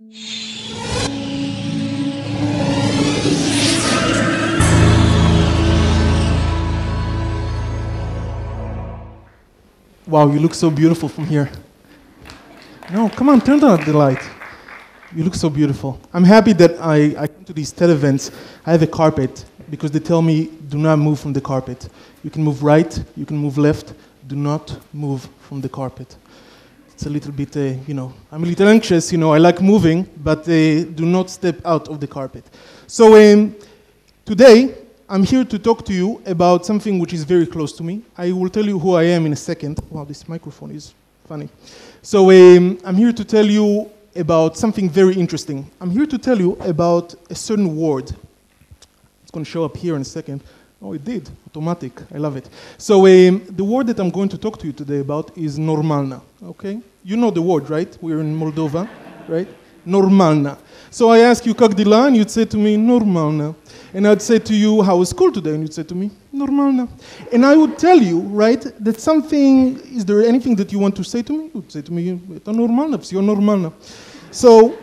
Wow, you look so beautiful from here. No, come on, turn on the light. You look so beautiful. I'm happy that I come to these TED events. I have a carpet because they tell me do not move from the carpet. You can move right, you can move left. Do not move from the carpet. It's a little bit, I'm a little anxious, I like moving, but do not step out of the carpet. So today, I'm here to talk to you about something which is very close to me. I will tell you who I am in a second. Wow, this microphone is funny. So I'm here to tell you about something very interesting. I'm here to tell you about a certain word. It's going to show up here in a second. Oh, it did. Automatic. I love it. So the word that I'm going to talk to you today about is normalna. Okay? You know the word, right? We're in Moldova, right? Normalna. So I ask you, kak dela, and you'd say to me, normalna. And I'd say to you, how was school today? And you'd say to me, normalna. And I would tell you, right, that something, is there anything that you want to say to me? You'd say to me, это нормально, все нормально. So,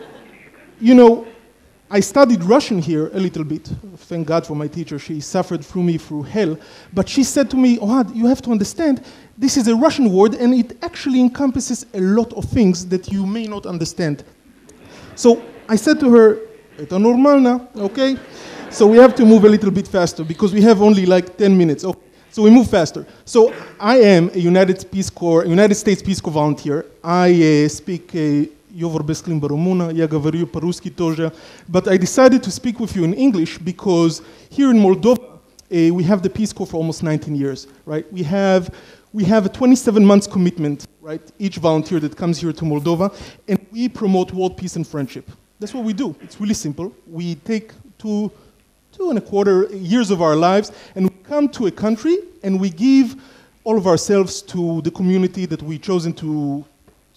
I studied Russian here a little bit. Thank God for my teacher. She suffered through me through hell. But she said to me, Ohad, you have to understand, this is a Russian word, and it actually encompasses a lot of things that you may not understand. So I said to her, это нормально, okay? So we have to move a little bit faster because we have only like 10 minutes. Okay. So we move faster. So I am a United States Peace Corps volunteer. I speak я говорю по-русски тоже. But I decided to speak with you in English because here in Moldova, we have the Peace Corps for almost 19 years, right? We have a 27 months commitment, right? Each volunteer that comes here to Moldova, and we promote world peace and friendship. That's what we do. It's really simple. We take 2.25 years of our lives, and we come to a country, and we give all of ourselves to the community that we've chosen to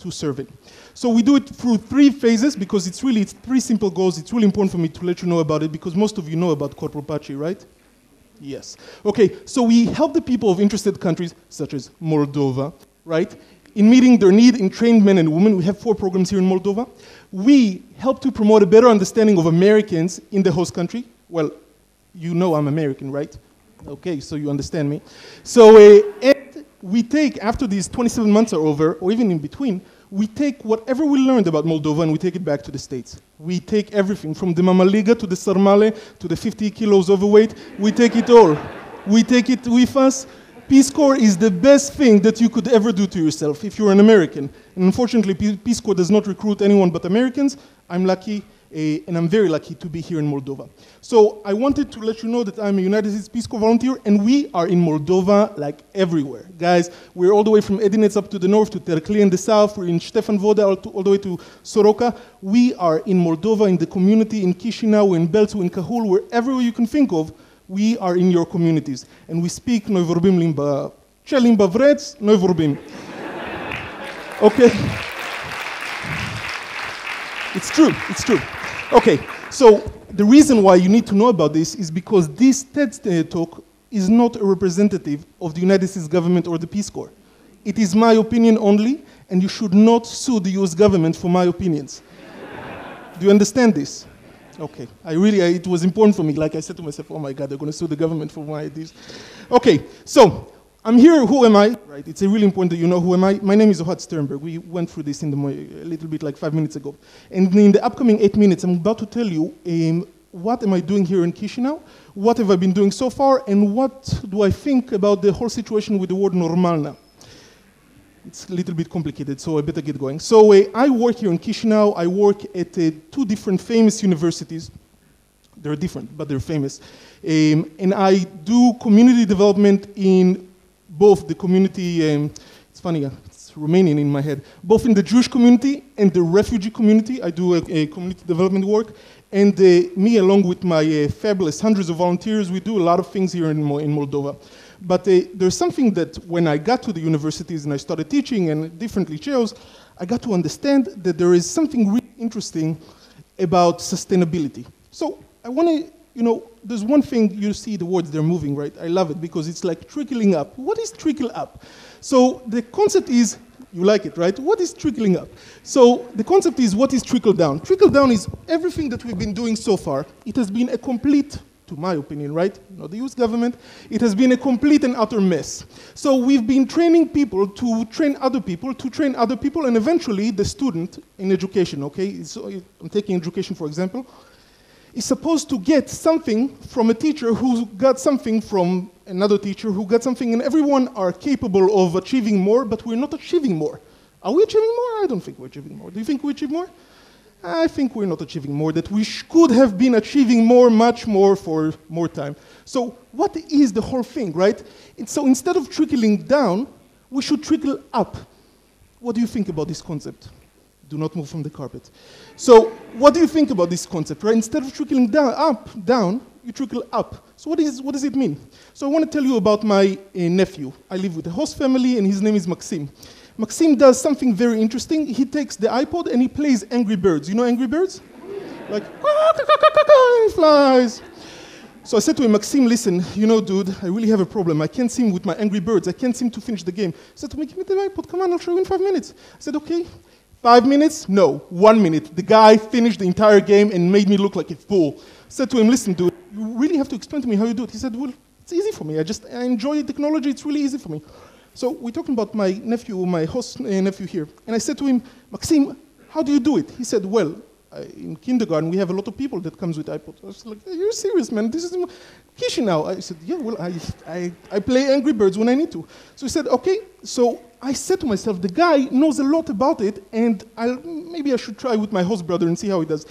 serve it. So we do it through 3 phases because it's 3 simple goals. It's really important for me to let you know about it because most of you know about Corporal Pachi, right? Yes. Okay, so we help the people of interested countries, such as Moldova, right, in meeting their need in trained men and women. We have 4 programs here in Moldova. We help to promote a better understanding of Americans in the host country. Well, you know I'm American, right? Okay, so you understand me. So and we take, after these 27 months are over, or even in between, we take whatever we learned about Moldova and we take it back to the States. We take everything from the Mamaliga to the Sarmale to the 50 kilos overweight. We take it all. We take it with us. Peace Corps is the best thing that you could ever do to yourself if you're an American. And unfortunately, Peace Corps does not recruit anyone but Americans. I'm lucky, and I'm very lucky to be here in Moldova. So I wanted to let you know that I'm a United States Peace Corps volunteer, and we are in Moldova like everywhere. Guys, we're all the way from Edinets up to the north to Tercli in the south. We're in Stefan Voda all the way to Soroka. We are in Moldova, in the community, in Chisinau, in Belțu, in Cahul, wherever you can think of. We are in your communities. And we speak noi vorbim limba. Ce limba vreți? Noi vorbim. Okay? It's true. Okay, so the reason why you need to know about this is because this TED talk is not a representative of the United States government or the Peace Corps. It is my opinion only, and you should not sue the US government for my opinions. Do you understand this? Okay, it was important for me. Like I said to myself, oh my God, they're going to sue the government for my ideas. Okay, so I'm here. Who am I? Right, it's really important that you know who am I. My name is Ohad Sternberg. We went through this a little bit like 5 minutes ago. And in the upcoming 8 minutes, I'm about to tell you what am I doing here in Chisinau, what have I been doing so far, and what do I think about the whole situation with the word normalna. It's a little bit complicated, so I better get going. So I work here in Chisinau. I work at 2 different famous universities. They're different, but they're famous. And I do community development in both the community, it's funny, it's Romanian in my head, both in the Jewish community and the refugee community. I do a community development work. And me, along with my fabulous hundreds of volunteers, we do a lot of things here in Moldova. But there's something that when I got to the universities and I started teaching and different liceos, I got to understand that there is something really interesting about sustainability. So I want to, there's one thing you see the words, they're moving, right? I love it because it's like trickling up. What is trickle up? So the concept is You like it, right? What is trickling up? So the concept is, what is trickle down? Trickle down is everything that we've been doing so far. It has been a complete, to my opinion, right? Not the US government. It has been a complete and utter mess. So we've been training people to train other people, to train other people, and eventually the student in education, okay? So I'm taking education, for example, is supposed to get something from a teacher who got something from another teacher who got something, and everyone are capable of achieving more, but we're not achieving more. Are we achieving more? I don't think we're achieving more. Do you think we achieve more? I think we're not achieving more, that we could have been achieving more, much more for more time. So what is the whole thing, right? So instead of trickling down, we should trickle up. What do you think about this concept? Do not move from the carpet. So what do you think about this concept, right? Instead of trickling down, you trickle up. So what does it mean? So I want to tell you about my nephew. I live with a host family, and his name is Maxim. Maxim does something very interesting. He takes the iPod and he plays Angry Birds. You know Angry Birds? Like, he flies. So I said to him, Maxim, listen, you know, dude, I really have a problem. I can't seem with my Angry Birds. I can't seem to finish the game. He said to me, give me the iPod. Come on, I'll show you in 5 minutes. I said, okay. 5 minutes? No, 1 minute. The guy finished the entire game and made me look like a fool. I said to him, listen, dude, you really have to explain to me how you do it. He said, well, it's easy for me. I enjoy technology. It's really easy for me. So we're talking about my nephew, my host nephew here. And I said to him, Maxim, how do you do it? He said, well, in kindergarten, we have a lot of people that comes with iPods. I was like, you're serious, man. This is Chisinau. I said, yeah, well, I play Angry Birds when I need to. So he said, okay. So I said to myself, the guy knows a lot about it, and maybe I should try with my host brother and see how he does.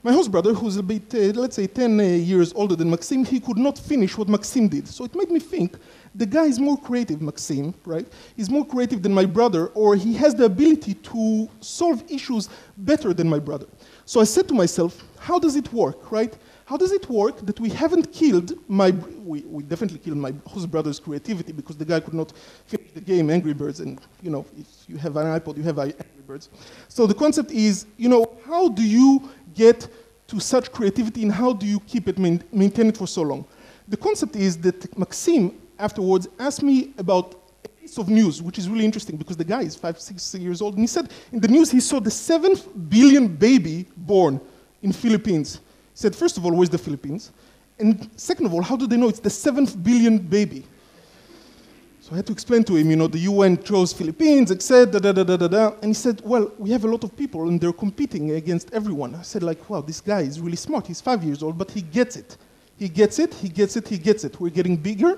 My host brother, who's a bit, let's say, 10 years older than Maxim, he could not finish what Maxim did. So it made me think, the guy is more creative, Maxim, right? He's more creative than my brother, or he has the ability to solve issues better than my brother. So I said to myself, how does it work, right? How does it work that we haven't killed we definitely killed my host brother's creativity because the guy could not finish the game Angry Birds, and, you know, if you have an iPod, you have Angry Birds. So the concept is, you know, how do you get to such creativity and how do you keep it, maintain it for so long? The concept is that Maxim afterwards asked me about a piece of news, which is really interesting because the guy is 5, 6 years old, and he said in the news he saw the 7th billion baby born in Philippines. He said, first of all, where's the Philippines? And second of all, how do they know it's the 7th billion baby? So I had to explain to him, you know, the UN chose Philippines, etc., and he said, well, we have a lot of people and they're competing against everyone. I said, like, wow, this guy is really smart. He's 5 years old, but he gets it. He gets it, he gets it, he gets it. We're getting bigger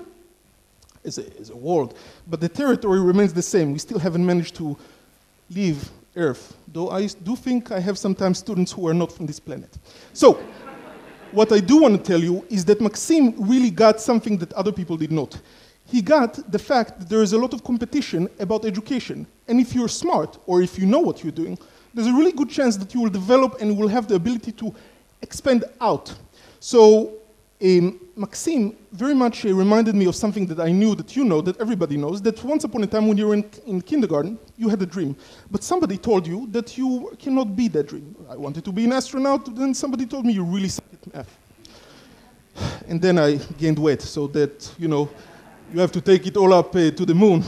as a world, but the territory remains the same. We still haven't managed to leave Earth, though I do think I have sometimes students who are not from this planet. So, what I do want to tell you is that Maxim really got something that other people did not. He got the fact that there is a lot of competition about education, and if you're smart, or if you know what you're doing, there's a really good chance that you will develop and will have the ability to expand out. So, Maxim very much reminded me of something that I knew, that you know, that everybody knows, that once upon a time when you were in kindergarten, you had a dream. But somebody told you that you cannot be that dream. I wanted to be an astronaut, then somebody told me you really suck at math. And then I gained weight, so that, you know, you have to take it all up to the moon.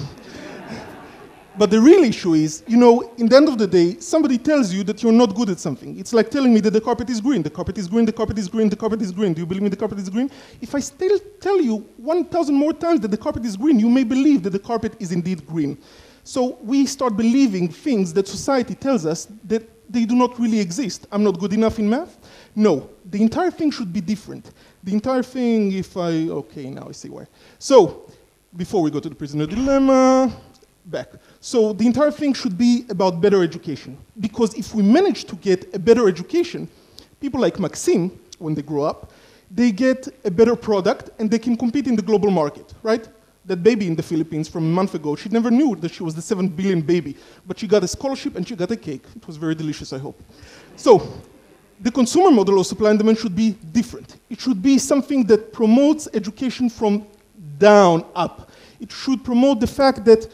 But the real issue is, you know, in the end of the day, somebody tells you that you're not good at something. It's like telling me that the carpet is green, the carpet is green, the carpet is green, the carpet is green. Do you believe me the carpet is green? If I still tell you 1,000 more times that the carpet is green, you may believe that the carpet is indeed green. So we start believing things that society tells us that they do not really exist. I'm not good enough in math? No, the entire thing should be different. The entire thing, okay, now I see why. So, before we go to the prisoner dilemma, back. So the entire thing should be about better education. Because if we manage to get a better education, people like Maxim, when they grow up, they get a better product and they can compete in the global market, right? That baby in the Philippines from a month ago, she never knew that she was the 7th billion baby, but she got a scholarship and she got a cake. It was very delicious, I hope. So the consumer model of supply and demand should be different. It should be something that promotes education from down up. It should promote the fact that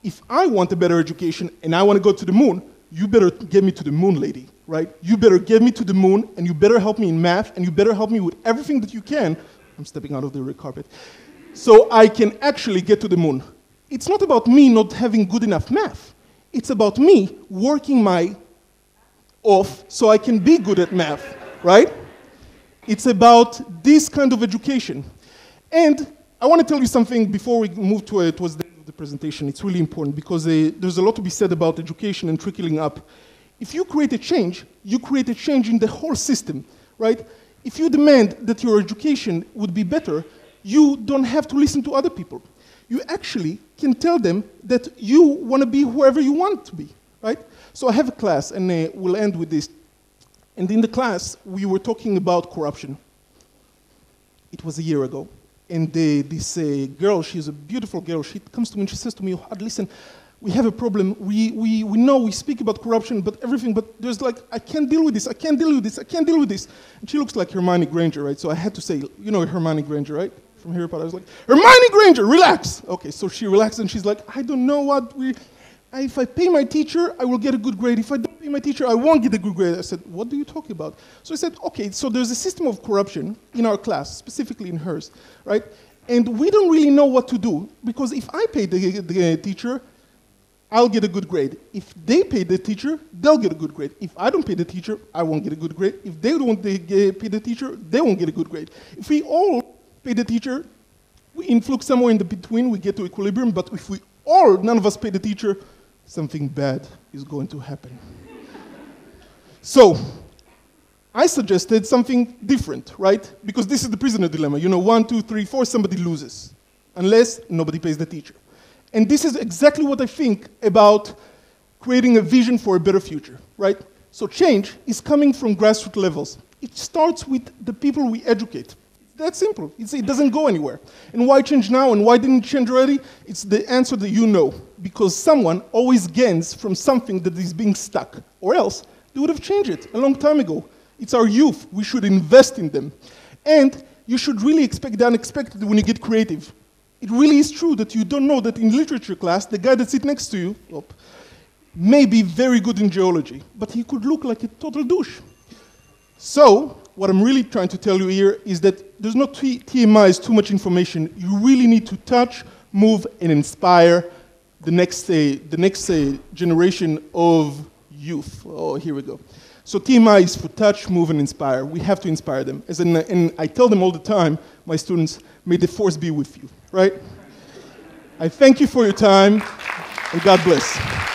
if I want a better education and I want to go to the moon, you better get me to the moon, lady, right? You better get me to the moon, and you better help me in math, and you better help me with everything that you can. I'm stepping out of the red carpet. So I can actually get to the moon. It's not about me not having good enough math. It's about me working my off so I can be good at math, right? It's about this kind of education. And I want to tell you something before we move towards the end of the presentation. It's really important because there's a lot to be said about education and trickling up. If you create a change, you create a change in the whole system, right? If you demand that your education would be better, you don't have to listen to other people. You actually can tell them that you want to be whoever you want to be, right? So I have a class, and we'll end with this. And in the class, we were talking about corruption. It was a year ago. And this girl, she's a beautiful girl, she comes to me and she says to me, Ohad, listen, we have a problem. We know we speak about corruption, but everything, but there's like, I can't deal with this, I can't deal with this, I can't deal with this. And she looks like Hermione Granger, right? So I had to say, you know Hermione Granger, right? From Harry Potter. I was like, Hermione Granger, relax! Okay, so she relaxed and she's like, I don't know what if I pay my teacher, I will get a good grade. If I don't pay my teacher, I won't get a good grade. I said, what do you talk about? So I said, okay, so there's a system of corruption in our class, specifically in hers, right? And we don't really know what to do, because if I pay the teacher, I'll get a good grade. If they pay the teacher, they'll get a good grade. If I don't pay the teacher, I won't get a good grade. If they don't pay the teacher, they won't get a good grade. If we all pay the teacher, we influx somewhere in the between, we get to equilibrium, but if none of us pay the teacher, something bad is going to happen. So, I suggested something different, right? Because this is the prisoner dilemma. You know, 1, 2, 3, 4, somebody loses, unless nobody pays the teacher. And this is exactly what I think about creating a vision for a better future, right? So change is coming from grassroots levels. It starts with the people we educate. That's simple. It doesn't go anywhere. And why change now and why didn't it change already? It's the answer that you know. Because someone always gains from something that is being stuck. Or else, they would have changed it a long time ago. It's our youth. We should invest in them. And you should really expect the unexpected when you get creative. It really is true that you don't know that in literature class, the guy that sits next to you may be very good in geology, but he could look like a total douche. So, what I'm really trying to tell you here is that there's no TMI is too much information. You really need to touch, move, and inspire the next generation of youth. Oh, here we go. So TMI is for touch, move, and inspire. We have to inspire them. And I tell them all the time, my students, may the force be with you, right? I thank you for your time, and God bless.